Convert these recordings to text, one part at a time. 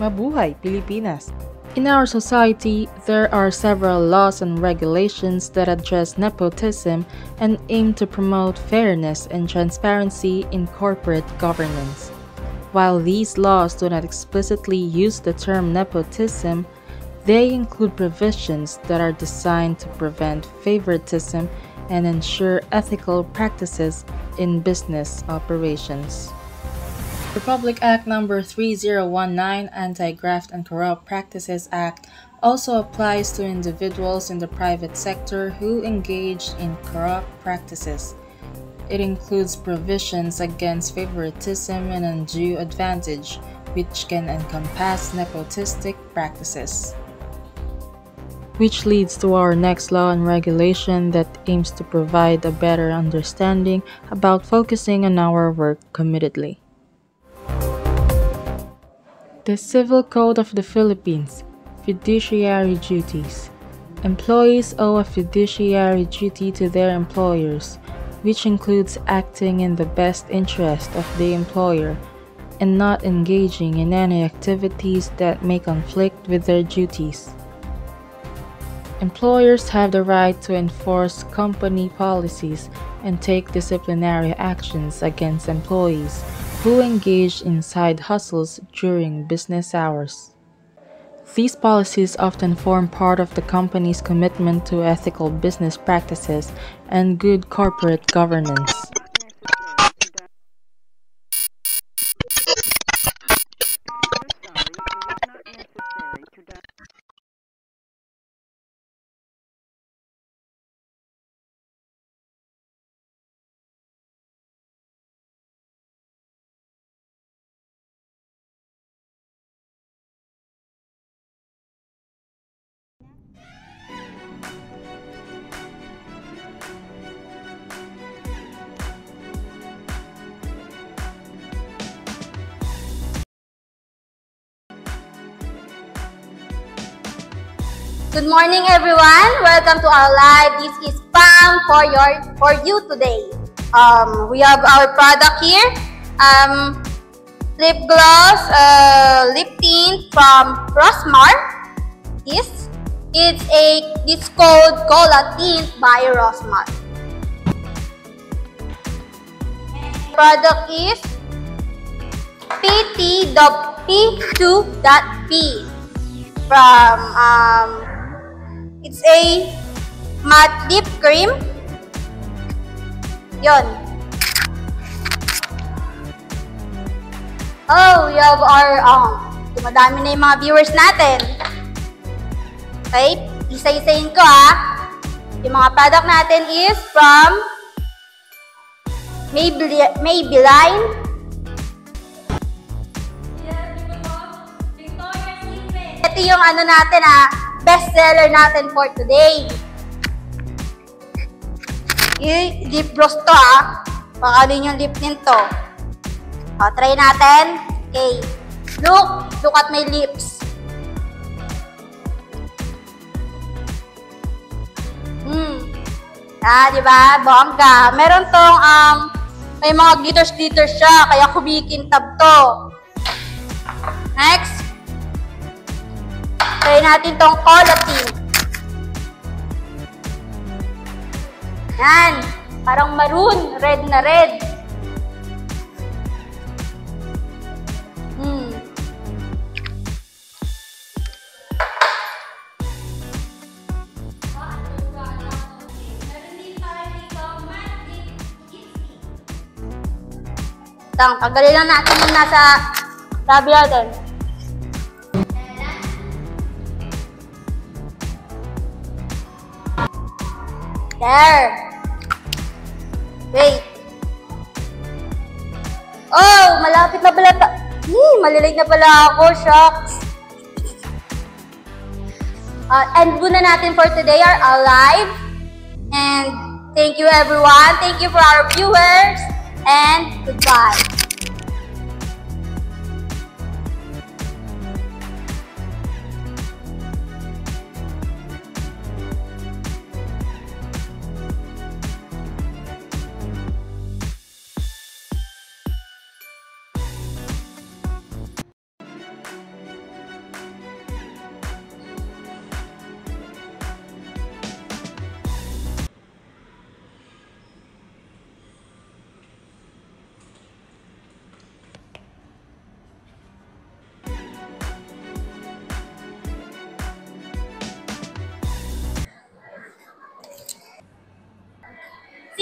Mabuhay, Pilipinas! In our society, there are several laws and regulations that address nepotism and aim to promote fairness and transparency in corporate governance. While these laws do not explicitly use the term nepotism, they include provisions that are designed to prevent favoritism and ensure ethical practices in business operations. Republic Act No. 3019 Anti-Graft and Corrupt Practices Act also applies to individuals in the private sector who engage in corrupt practices. It includes provisions against favoritism and undue advantage, which can encompass nepotistic practices. Which leads to our next law and regulation that aims to provide a better understanding about focusing on our work committedly. The Civil Code of the Philippines, Fiduciary Duties. Employees owe a fiduciary duty to their employers, which includes acting in the best interest of the employer and not engaging in any activities that may conflict with their duties. Employers have the right to enforce company policies and take disciplinary actions against employees who engage in side hustles during business hours. These policies often form part of the company's commitment to ethical business practices and good corporate governance. Good morning, everyone. Welcome to our live. This is Pam for you today. We have our product here. Lip gloss, lip tint from Rosmar. It's called Cola Tint by Rosmar. Product is P2.P from it's a matte lip cream. Yon. Oh, we have our dumadami na yung mga viewers natin. Okay, isa-isayin ko Yung mga product natin is from Maybelline. Ito yung natin best seller natin for today. Lip gloss to Pakalin yung lip nito. Try natin. Okay. Look at my lips. Diba? Bongga. Meron tong may mga glitters siya, kaya kumikintab to. Next. Try natin tong Cola Tint. Yan. Parang maroon. Red na red. Tanggalin lang natin yung nasa tabi natin. There. Wait. Oh, malapit na pala. Malilate na pala ako. Shocks. End muna natin for today our live. And thank you everyone. Thank you for our viewers. And goodbye.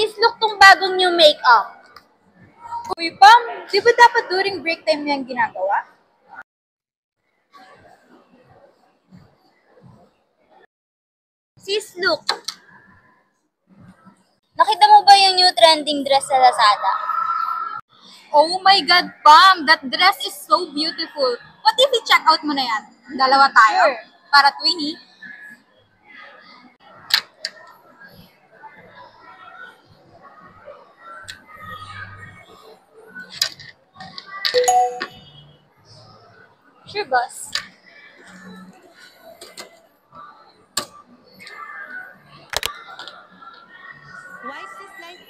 Sis, look tong bagong new makeup. Uy, Pam, di ba dapat during break time niyang ginagawa? Sis, look. Nakita mo ba yung new trending dress sa Lazada? Oh my God, Pam! That dress is so beautiful. What if i-check out mo na yan? Dalawa tayo? Sure. Para twinny? Sure, boss. Why is this like...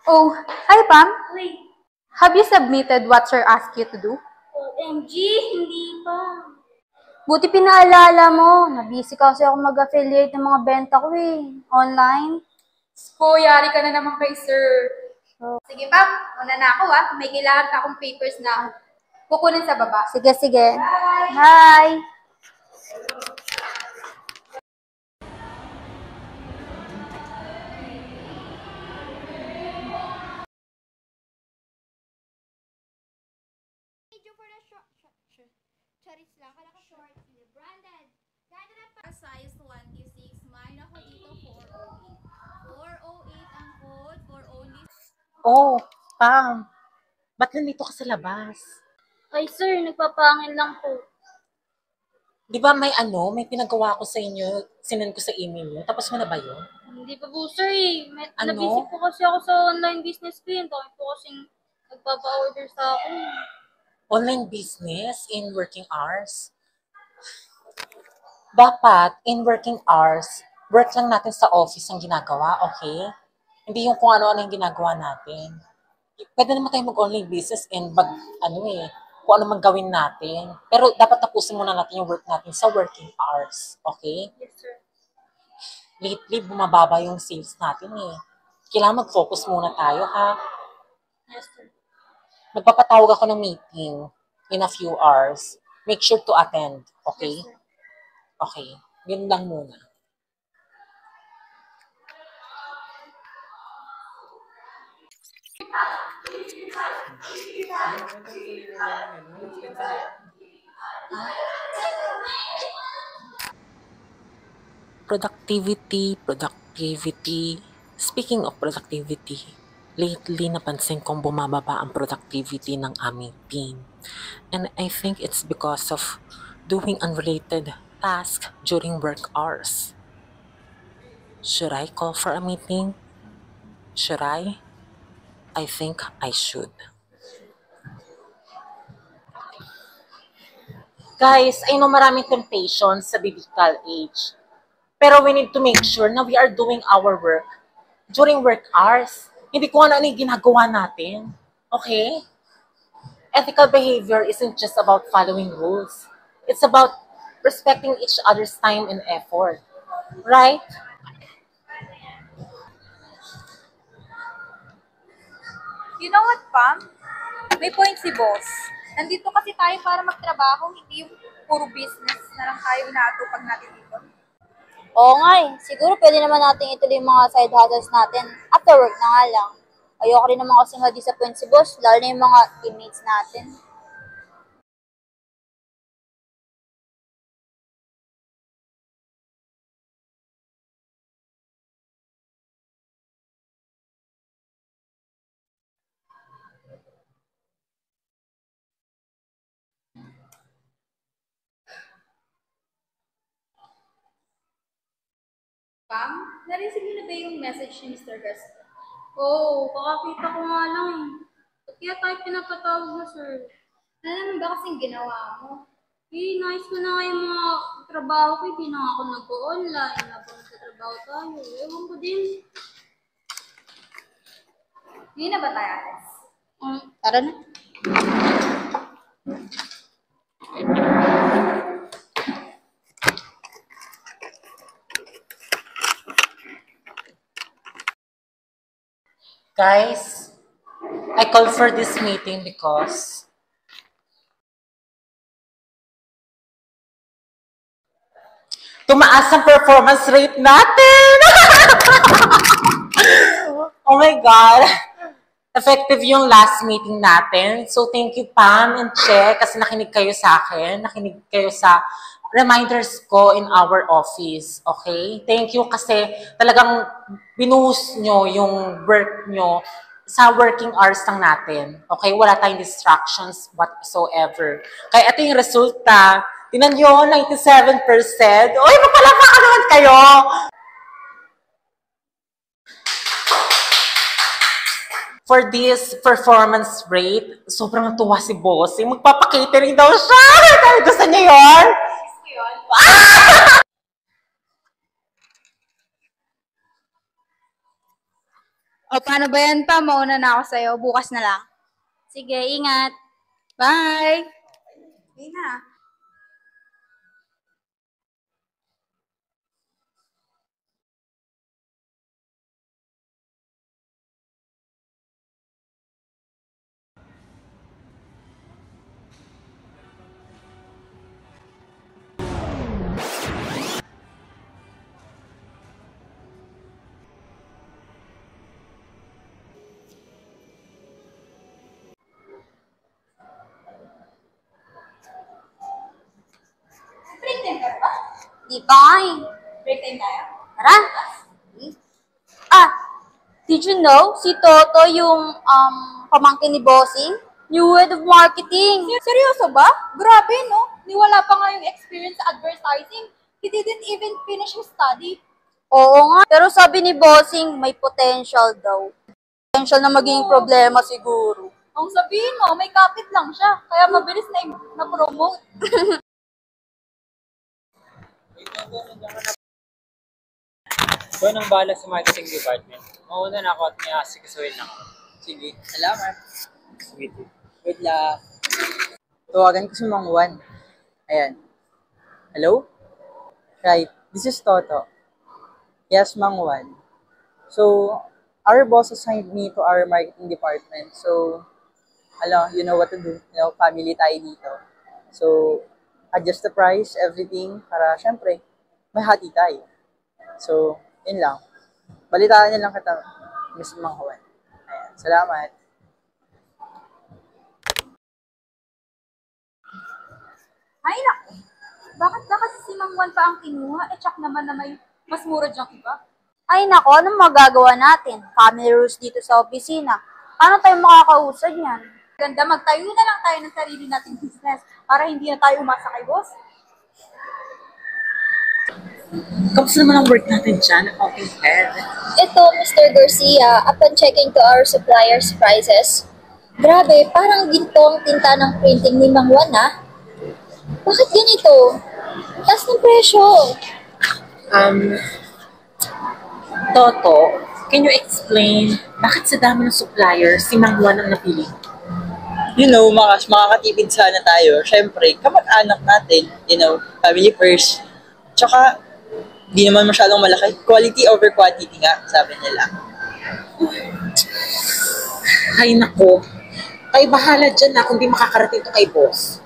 Oh, hi Pam. Uy, Have you submitted what sir asked you to do? OMG, hindi pa. Buti pinaalala mo. Nabisi kasi ako mag-affiliate ng mga benta ko online. So, yari ka na naman kay sir. Sige, Pam. Una na ako, May kailangan ka akong papers na kukunin sa baba. Sige, sige. Bye! Size 26, mine ako dito 408. 408 ang code for only... Oh, Pam, ba't nandito ka sa labas? Ay, sir, nagpapangin lang po. Di ba may pinagawa ko sa inyo, sinend ko sa email nyo, tapos mo na ba yun? Hindi pa po, sir Ano? Nabisi po kasi ako sa online business ko yun. Dami po kasing nagpapa-order sa akin. Online business in working hours? Dapat, in working hours, work lang natin sa office ang ginagawa, okay? Hindi yung kung ano-ano yung ginagawa natin. Pwede naman tayo mag-online business and kung ano man gawin natin. Pero dapat tapusin muna natin yung work natin sa working hours, okay? Yes, sir. Lately, bumababa yung sales natin Kailangan mag-focus muna tayo, ha? Yes, sir. Magpapatawag ako ng meeting in a few hours. Make sure to attend, okay? Yes, sir. Okay, yun lang muna. Productivity. Speaking of productivity, lately napansin kong bumababa ang productivity ng aming team. And I think it's because of doing unrelated tasks during work hours. Should I call for a meeting? Should I? I think I should. Guys, I know maraming temptations sa digital age. Pero we need to make sure na we are doing our work during work hours. Hindi ko ano yung ginagawa natin. Okay? Ethical behavior isn't just about following rules. It's about respecting each other's time and effort. Right? You know what, Pam? May point si boss. Nandito kasi tayo para magtrabaho, hindi yung puro business na lang tayo inaatupag natin dito. Oo nga Siguro pwede naman natin ituloy yung mga side hustles natin. After work na nga lang. Ayoko rin naman kasi ma-disappoint si boss, lalo na yung mga teammates natin. Pam, narisig niyo na ba yung message ni Mr. Gaston? Oo, kakakita ko nga lang Ba't kaya tayo pinapatawag na, sir? Ano naman ba kasing ginawa mo? Nais ko na nga yung mga trabaho ko. Hindi na nga ako nag-online. Habang nagtatrabaho tayo. Ewan ko din. Hindi na ba tayo, Alex? Tara na. Guys, I called for this meeting because tumaas ang performance rate natin. Oh my God. Effective yung last meeting natin. So, thank you, Pam and Che, kasi nakinig kayo sa akin. Nakinig kayo sa reminders ko in our office. Okay? Thank you kasi talagang binuhos nyo yung work nyo sa working hours lang natin. Okay? Wala tayong distractions whatsoever. Kaya ito yung resulta. Tinan nyo, 97%. Uy, mapalapakan naman kayo! For this performance rate, sobrang natuwa si Bossing. Magpapakatering daw siya! Gusto niya yun? O, paano ba yan pa? Mauna na ako sa'yo. Bukas na lang. Sige, ingat. Bye! Hindi na. Break time ka ba? Di ba nga eh. Break time tayo? Tara. Ah, did you know si Toto yung pamangkin ni Bossing? New head of marketing. Seryoso ba? Grabe, no? Niwala pa nga yung experience sa advertising. He didn't even finish his study. Oo nga. Pero sabi ni Bossing, may potential daw. Potential na maging problema siguro. Ang sabihin mo, may kapit lang siya. Kaya mabilis na-promote. Ikaw nang bahala sa marketing department. Mauna na ako at may asikasuhin lang ako. Sige, salamat. Sige. Good luck. Tawagan ko si Mang Juan. Ayan. Hello? Right, this is Toto. Yes, Mang Juan. So, our boss assigned me to our marketing department. So, you know what to do. You know, family tayo dito. So, adjust the price, everything, para syempre, may hati tayo. So, yun lang. Balitaan niyo lang kita, Miss Mang Juan. Ayan, salamat. Ay, naku. Bakit ba kasi si Mang Juan pa ang kinuha? Tsak naman na may mas mura dyang iba. Ay nako, anong magagawa natin? Family rules dito sa opisina. Paano tayo makakausad niyan? Ganda, magtayo na lang tayo ng sarili nating business para hindi na tayo umasa kay boss. Kamusta naman ang work natin dyan, accounting head? Ito, Mr. Garcia, upon checking to our suppliers' prices, grabe, parang ginto ang tinta ng printing ni Mang Juan, ah. Bakit ganito? Taas ng presyo. Toto, can you explain bakit sa dami ng supplier si Mang Juan ang napili? You know, makakatipid sana tayo. Siyempre, kamag-anak natin, you know, family first. Tsaka, di naman masyadong malaki. Quality over quantity nga, sabi nila. Ay nako, kayo bahala dyan na kung di makakarating to kay boss.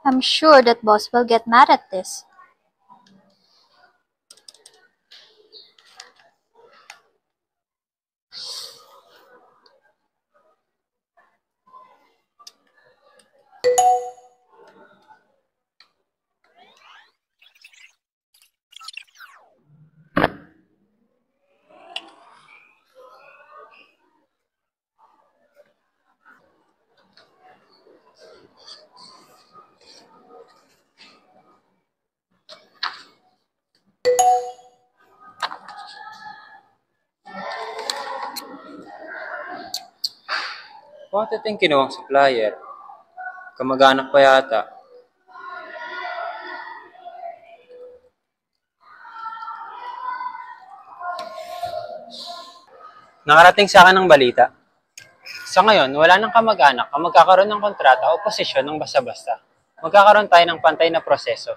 I'm sure that boss will get mad at this. Bakit ito yung kinuwang supplier? Kamag-anak pa yata. Nakarating sa akin ng balita. Sa ngayon, wala nang kamag-anak ang magkakaroon ng kontrata o posisyon ng basta-basta. Magkakaroon tayo ng pantay na proseso.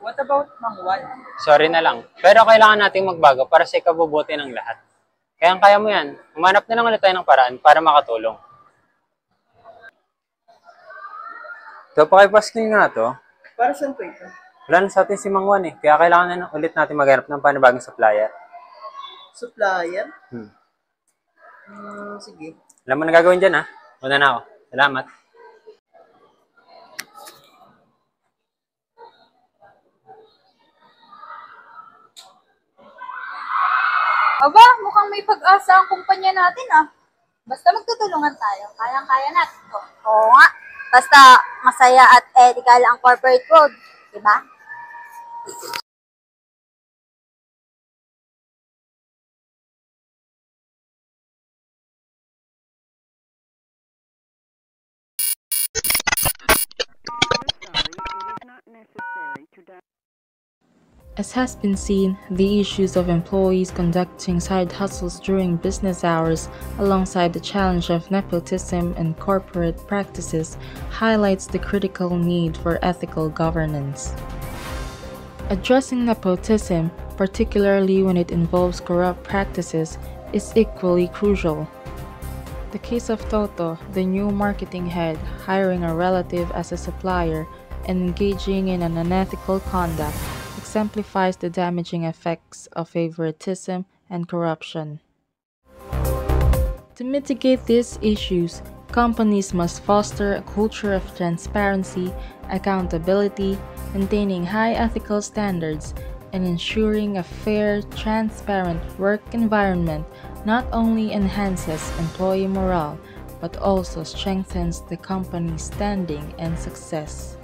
What about Mang Juan? Sorry na lang, pero kailangan nating magbago para sa ikabubuti ng lahat. Kaya mo yan, humanap na lang ulit tayo ng paraan para makatulong. Ito pa kay Pascal nga to. Para saan po ito? Wala na sa atin si Mang Juan kaya kailangan na ulit natin maghanap ng panibagong supplier. Supplier? Hmm. Sige. Alam mo na gagawin dyan Una na ako. Salamat. Aba, mukhang may pag-asa ang kumpanya natin Basta magtutulungan tayo, kayang-kaya natin to. Oo nga. Basta masaya at ethical ang corporate world. Diba? As has been seen, the issues of employees conducting side hustles during business hours alongside the challenge of nepotism and corporate practices highlights the critical need for ethical governance. Addressing nepotism, particularly when it involves corrupt practices, is equally crucial. The case of Toto, the new marketing head, hiring a relative as a supplier and engaging in an unethical conduct, exemplifies the damaging effects of favoritism and corruption. To mitigate these issues, companies must foster a culture of transparency, accountability, maintaining high ethical standards, and ensuring a fair, transparent work environment not only enhances employee morale, but also strengthens the company's standing and success.